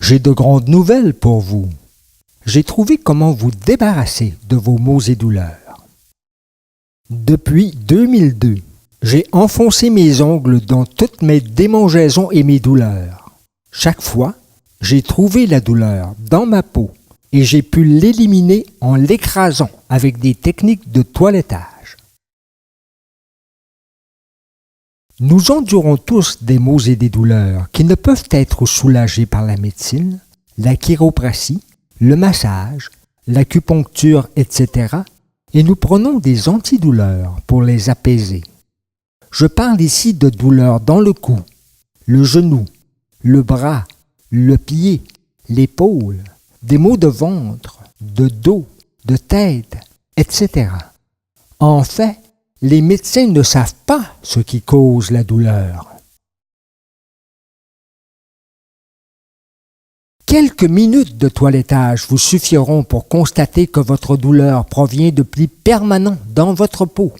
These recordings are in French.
J'ai de grandes nouvelles pour vous. J'ai trouvé comment vous débarrasser de vos maux et douleurs. Depuis 2002, j'ai enfoncé mes ongles dans toutes mes démangeaisons et mes douleurs. Chaque fois, j'ai trouvé la douleur dans ma peau et j'ai pu l'éliminer en l'écrasant avec des techniques de toilettage. Nous endurons tous des maux et des douleurs qui ne peuvent être soulagés par la médecine, la chiropratie, le massage, l'acupuncture, etc. et nous prenons des antidouleurs pour les apaiser. Je parle ici de douleurs dans le cou, le genou, le bras, le pied, l'épaule, des maux de ventre, de dos, de tête, etc. En fait, les médecins ne savent pas ce qui cause la douleur. Quelques minutes de toilettage vous suffiront pour constater que votre douleur provient de plis permanents dans votre peau.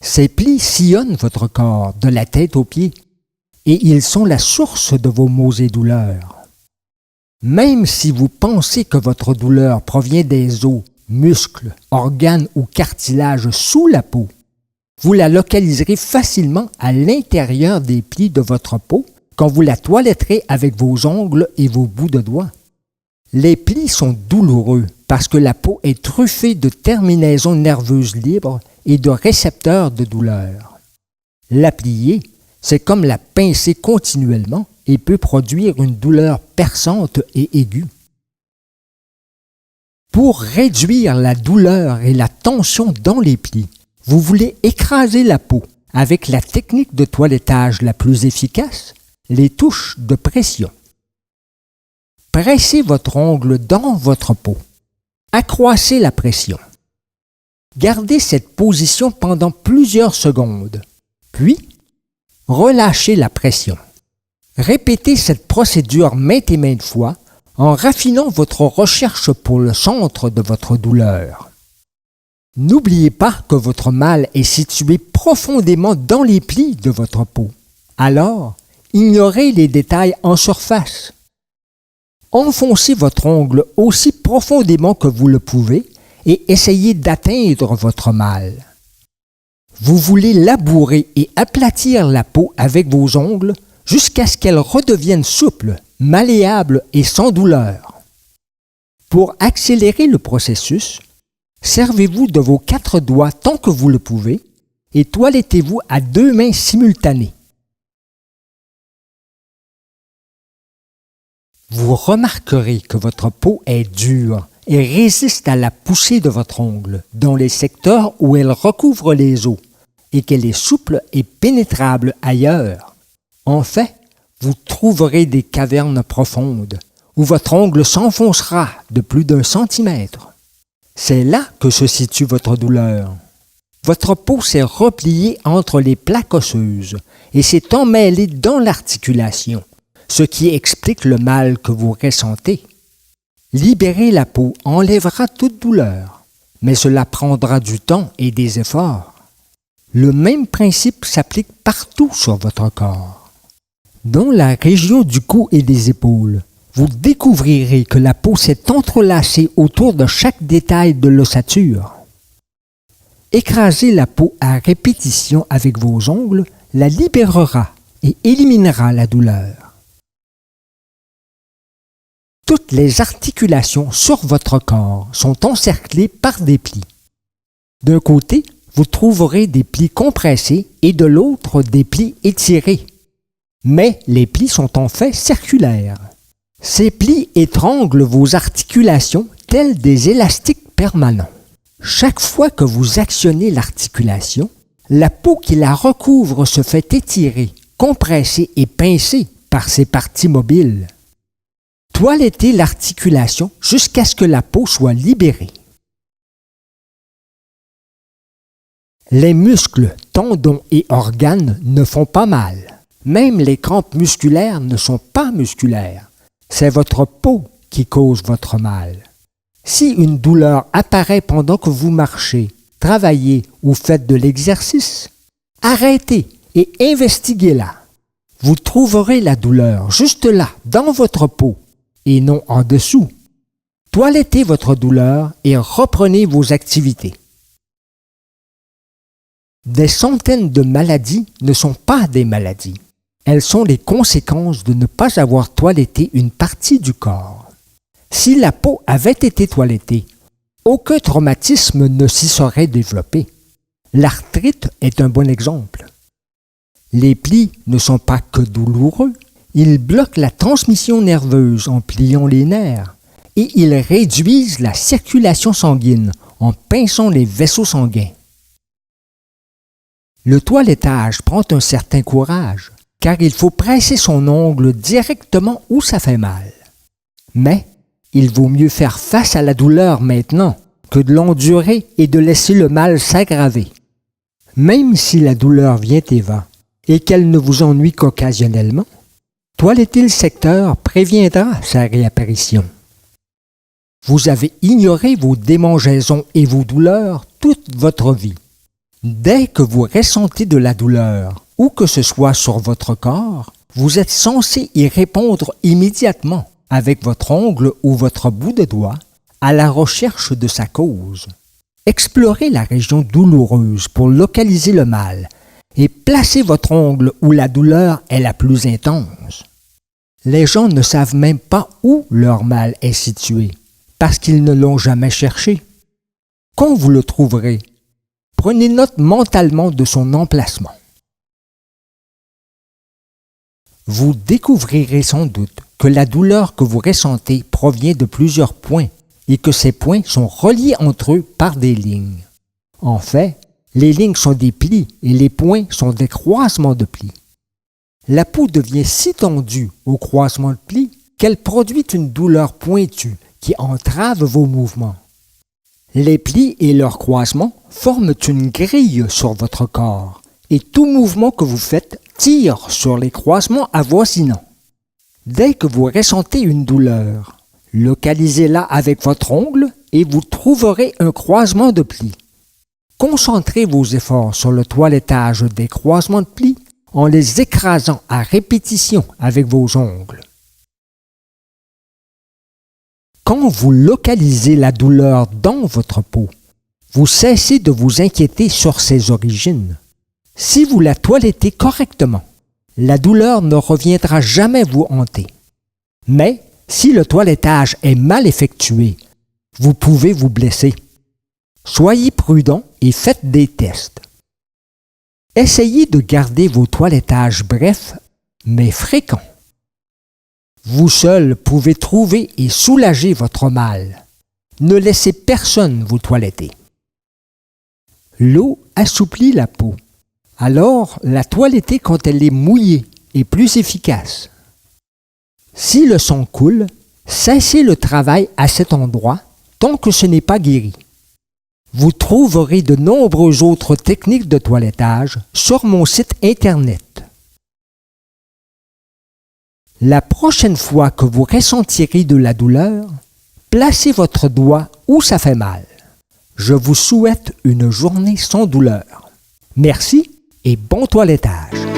Ces plis sillonnent votre corps de la tête aux pieds et ils sont la source de vos maux et douleurs. Même si vous pensez que votre douleur provient des os, muscles, organes ou cartilages sous la peau, vous la localiserez facilement à l'intérieur des plis de votre peau quand vous la toiletterez avec vos ongles et vos bouts de doigts. Les plis sont douloureux parce que la peau est truffée de terminaisons nerveuses libres et de récepteurs de douleur. La plier, c'est comme la pincer continuellement et peut produire une douleur perçante et aiguë. Pour réduire la douleur et la tension dans les plis, vous voulez écraser la peau avec la technique de toilettage la plus efficace, les touches de pression. Pressez votre ongle dans votre peau. Accroissez la pression. Gardez cette position pendant plusieurs secondes, puis relâchez la pression. Répétez cette procédure maintes et maintes fois en raffinant votre recherche pour le centre de votre douleur. N'oubliez pas que votre mal est situé profondément dans les plis de votre peau. Alors, ignorez les détails en surface. Enfoncez votre ongle aussi profondément que vous le pouvez et essayez d'atteindre votre mal. Vous voulez labourer et aplatir la peau avec vos ongles jusqu'à ce qu'elle redevienne souple, malléable et sans douleur. Pour accélérer le processus, servez-vous de vos 4 doigts tant que vous le pouvez et toilettez-vous à 2 mains simultanées. Vous remarquerez que votre peau est dure et résiste à la poussée de votre ongle dans les secteurs où elle recouvre les os et qu'elle est souple et pénétrable ailleurs. En fait, vous trouverez des cavernes profondes où votre ongle s'enfoncera de plus d'1 centimètre. C'est là que se situe votre douleur. Votre peau s'est repliée entre les plaques osseuses et s'est emmêlée dans l'articulation, ce qui explique le mal que vous ressentez. Libérer la peau enlèvera toute douleur, mais cela prendra du temps et des efforts. Le même principe s'applique partout sur votre corps. Dans la région du cou et des épaules, vous découvrirez que la peau s'est entrelacée autour de chaque détail de l'ossature. Écraser la peau à répétition avec vos ongles la libérera et éliminera la douleur. Toutes les articulations sur votre corps sont encerclées par des plis. D'un côté, vous trouverez des plis compressés et de l'autre des plis étirés. Mais les plis sont en fait circulaires. Ces plis étranglent vos articulations tels des élastiques permanents. Chaque fois que vous actionnez l'articulation, la peau qui la recouvre se fait étirer, compresser et pincer par ses parties mobiles. Toilettez l'articulation jusqu'à ce que la peau soit libérée. Les muscles, tendons et organes ne font pas mal. Même les crampes musculaires ne sont pas musculaires. C'est votre peau qui cause votre mal. Si une douleur apparaît pendant que vous marchez, travaillez ou faites de l'exercice, arrêtez et investiguez-la. Vous trouverez la douleur juste là, dans votre peau, et non en dessous. Toilettez votre douleur et reprenez vos activités. Des centaines de maladies ne sont pas des maladies. Elles sont les conséquences de ne pas avoir toiletté une partie du corps. Si la peau avait été toilettée, aucun traumatisme ne s'y serait développé. L'arthrite est un bon exemple. Les plis ne sont pas que douloureux, ils bloquent la transmission nerveuse en pliant les nerfs et ils réduisent la circulation sanguine en pinçant les vaisseaux sanguins. Le toilettage prend un certain courage, car il faut presser son ongle directement où ça fait mal. Mais il vaut mieux faire face à la douleur maintenant que de l'endurer et de laisser le mal s'aggraver. Même si la douleur vient et va, et qu'elle ne vous ennuie qu'occasionnellement, toiletter le secteur préviendra sa réapparition. Vous avez ignoré vos démangeaisons et vos douleurs toute votre vie. Dès que vous ressentez de la douleur, où que ce soit sur votre corps, vous êtes censé y répondre immédiatement avec votre ongle ou votre bout de doigt à la recherche de sa cause. Explorez la région douloureuse pour localiser le mal et placez votre ongle où la douleur est la plus intense. Les gens ne savent même pas où leur mal est situé parce qu'ils ne l'ont jamais cherché. Quand vous le trouverez, prenez note mentalement de son emplacement. Vous découvrirez sans doute que la douleur que vous ressentez provient de plusieurs points et que ces points sont reliés entre eux par des lignes. En fait, les lignes sont des plis et les points sont des croisements de plis. La peau devient si tendue au croisement de plis qu'elle produit une douleur pointue qui entrave vos mouvements. Les plis et leurs croisements forment une grille sur votre corps et tout mouvement que vous faites tire sur les croisements avoisinants. Dès que vous ressentez une douleur, localisez-la avec votre ongle et vous trouverez un croisement de plis. Concentrez vos efforts sur le toilettage des croisements de plis en les écrasant à répétition avec vos ongles. Quand vous localisez la douleur dans votre peau, vous cessez de vous inquiéter sur ses origines. Si vous la toilettez correctement, la douleur ne reviendra jamais vous hanter. Mais si le toilettage est mal effectué, vous pouvez vous blesser. Soyez prudent et faites des tests. Essayez de garder vos toilettages brefs, mais fréquents. Vous seul pouvez trouver et soulager votre mal. Ne laissez personne vous toiletter. L'eau assouplit la peau. Alors, la toiletter quand elle est mouillée est plus efficace. Si le sang coule, cessez le travail à cet endroit tant que ce n'est pas guéri. Vous trouverez de nombreuses autres techniques de toilettage sur mon site Internet. La prochaine fois que vous ressentirez de la douleur, placez votre doigt où ça fait mal. Je vous souhaite une journée sans douleur. Merci et bon toilettage.